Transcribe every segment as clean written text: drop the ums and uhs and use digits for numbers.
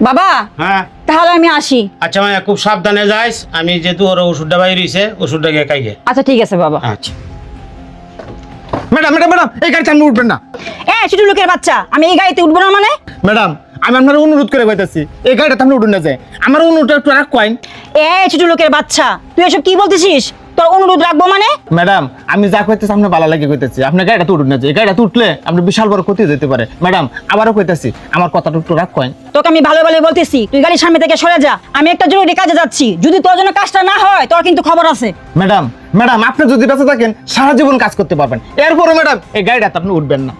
বাবা হ্যাঁ তাহলে আমি আসি। আচ্ছা মায়া খুব সাবধানে যাইস, আমি যেহেতু ওর ওষুধটা বাইরে হইছে ওষুধটা গিয়ে খাইগে। আচ্ছা ঠিক আছে বাবা। আচ্ছা ম্যাডাম ম্যাডাম ম্যাডাম এই গাড়িতে আপনি উঠবেন না। ছোট লোকের বাচ্চা, আমি এই গাড়িতে উঠবো না মানে? ম্যাডাম আমি আপনার অনুরোধ করে কইতাছি এই গাড়িটা আপনি উঠুন না যায়, আমার অনুরোধটা একটু রাখ কয়েন। ছোট লোকের বাচ্চা, তুই এসব কি বলতেছিস? তোর অনুরোধ রাখবো মানে? ম্যাডাম আমি যা কইতেছি আপনি ভালো লাগে কইতেছি, আপনার গাড়িটা উঠুন না যায়, এই গাড়িটা উঠলে আপনার বিশাল বড় ক্ষতি যেতে পারে। ম্যাডাম আবারও কইতাছি আমার কথাটা একটু রাখ কয়েন। তোকে আমি ভালো ভালো বলতেছি, তুই গাড়ির সামনে থেকে সরে যা, আমি একটা জরুরি কাজে যাচ্ছি। যদি তোর জন্য কাজটা না হয় তোর কিন্তু খবর আছে। ম্যাডাম ম্যাডাম আপনি যদি বেঁচে থাকেন সারা জীবন কাজ করতে পারবেন, এরপরে ম্যাডাম এই গাড়িটাতে আপনি উঠবেন না।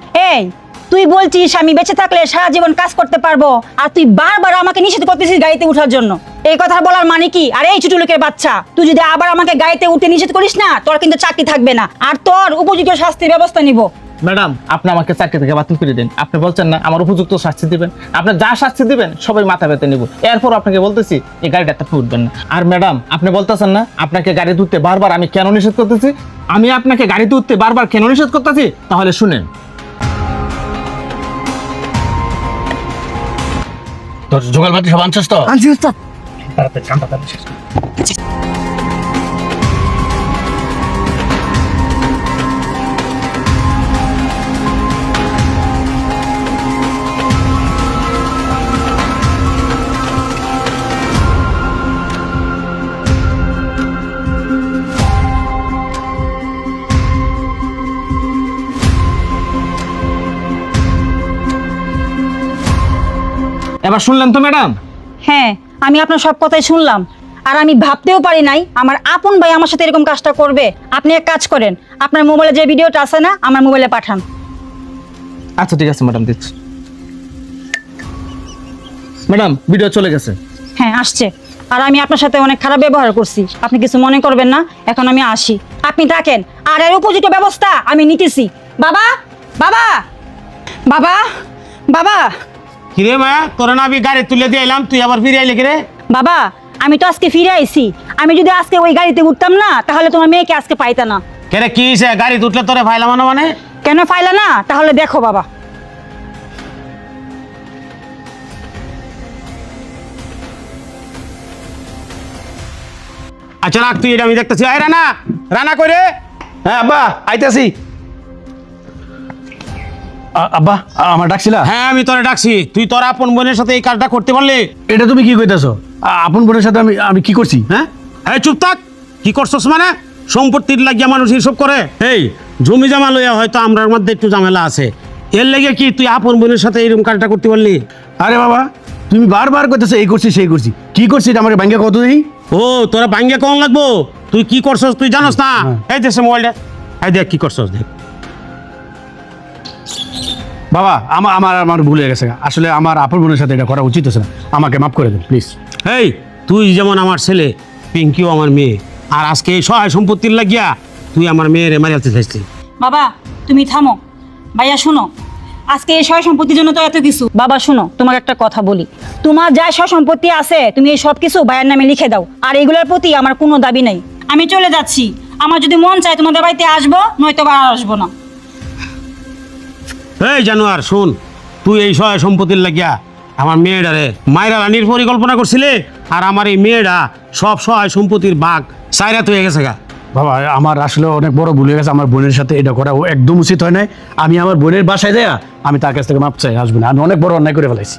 তুই বলছিস আমি বেঁচে থাকলে সারা জীবন কাজ করতে পারবো, আর তুই বারবার আমাকে নিষেধ করতেছিস গাড়িতে ওঠার জন্য। এই কথা বলার মানে কি? আর এই ছোট লোকের বাচ্চা, তুই যদি আবার আমাকে গাড়িতে উঠতে নিষেধ করিস না, তোর কিন্তু চাকরি থাকবে না, আর তোর উপযুক্ত শাস্তির ব্যবস্থা নিব। ম্যাডাম আপনি আমাকে চাকরি থেকে বাতিল করে দিন, আপনি বলছেন না আমার উপযুক্ত শাস্তি দিবেন, আপনি যা শাস্তি দিবেন সবাই মাথা পেতে নিব। এরপর আপনাকে বলতেছি এই গাড়িটা আপনি উঠবেন না। আর ম্যাডাম আপনি বলতেছেন না আপনাকে গাড়িতে উঠতে বারবার আমি কেন নিষেধ করতেছি, আমি আপনাকে গাড়িতে উঠতে বারবার কেন নিষেধ করতেছি তাহলে শুনেন। তোর জোগাড় সব আনছিস তো? আনছি উস্তাদ। তাড়াতাড়ি কামটা তাড়াতাড়ি শেষ কর। এবার শুনলেন তো ম্যাডাম? হ্যাঁ, আমি আপনার সব কথাই শুনলাম, আর আমি ভাবতেও পারি নাই আমার আপন ভাই আমার সাথে এরকম কাজটা করবে। আপনি এক কাজ করেন, আপনার মোবাইলে যে ভিডিওটা আছে না আমার মোবাইলে পাঠান। আচ্ছা ঠিক আছে ম্যাডাম দিচ্ছি। ম্যাডাম ভিডিও চলে গেছে। হ্যাঁ আসছে, আর আমি আপনার সাথে অনেক খারাপ ব্যবহার করছি, আপনি কিছু মনে করবেন না। এখন আমি আসি, আপনি থাকেন, আর এর উপযুক্ত ব্যবস্থা আমি নিতেছি। বাবা বাবা বাবা বাবা কিরে মায়া, তোরা না আমি গাড়ি তুলে দিয়ে এলাম, তুই আবার ফিরে আইলি কিরে? বাবা, আমি তো আজকে ফিরে আইছি। আমি যদি আজকে ওই গাড়িতে উঠতাম না তাহলে তোমার মেয়েকে আজকে পাইতা না। কেরে কি হইছে? গাড়ি উঠলে তোরে ফাইলাম না মানে? কেন পাইলা না? তাহলে দেখো বাবা। আচ্ছা রাখ তুই, এটা আমি দেখতেছি। আয় রানা, রানা কই রে? হ্যাঁ আব্বা আইতাছি। আব্বা আমার ডাকছিলা? হ্যাঁ আমি তোরে ডাকছি, তুই তোর আপন বোনের সাথে এই কাজটা করতে পারলি? এটা তুমি কি কইতাছো? আপন বোনের সাথে আমি আমি কি করছি? হ্যাঁ এই চুপ থাক, কি করছস মানে? সম্পত্তির লাগিয়া মানুষ এসব করে? এই জমি জমা লইয়া হয়তো আমরার মধ্যে একটু ঝামেলা আছে, এর লাগে কি তুই আপন বোনের সাথে এরকম কাজটা করতে পারলি? আরে বাবা তুমি বারবার কইতাছো এই করছি সেই করছি, কি করছি এটা আমাকে ভাঙ্গা কত দেই? ও তোরা ভাঙ্গে কখন লাগবো? তুই কি করছস তুই জানোস না? এই দেশে মোবাইলটা, এই দেখ কি করছস দেখ। বাবা আমার আমার আমার ভুল হয়ে গেছে, আসলে আমার আপন বোনের সাথে এটা করা উচিত হচ্ছে না, আমাকে মাফ করে দেন প্লিজ। এই তুই যেমন আমার ছেলে, পিঙ্কিও আমার মেয়ে, আর আজকে এই সহায় সম্পত্তির লাগিয়া তুই আমার মেয়ের মারিয়াতে চাইছিস। বাবা তুমি থামো। ভাইয়া শুনো, আজকে এই সয় সম্পত্তির জন্য তো এত কিছু। বাবা শুনো, তোমাকে একটা কথা বলি, তোমার যা সয় সম্পত্তি আছে তুমি এই সব কিছু ভাইয়ের নামে লিখে দাও, আর এগুলোর প্রতি আমার কোনো দাবি নাই। আমি চলে যাচ্ছি, আমার যদি মন চায় তোমাদের বাড়িতে আসবো, নয়তো বা আর আসবো না। এই জানোয়ার শোন, তুই এই সহায় সম্পত্তির লাগিয়া আমার মেয়েটারে মায়েরা রানির পরিকল্পনা করছিলে, আর আমার এই মেয়েটা সব সহায় সম্পত্তির ভাগ সাইরাত হয়ে গেছে গা। বাবা আমার আসলে অনেক বড় ভুল হয়ে গেছে, আমার বোনের সাথে এটা করা একদম উচিত হয় নাই। আমি আমার বোনের বাসায় দেয়া আমি তার কাছ থেকে মাপ চাই আসবো না, আমি অনেক বড় অন্যায় করে ফেলাইছি।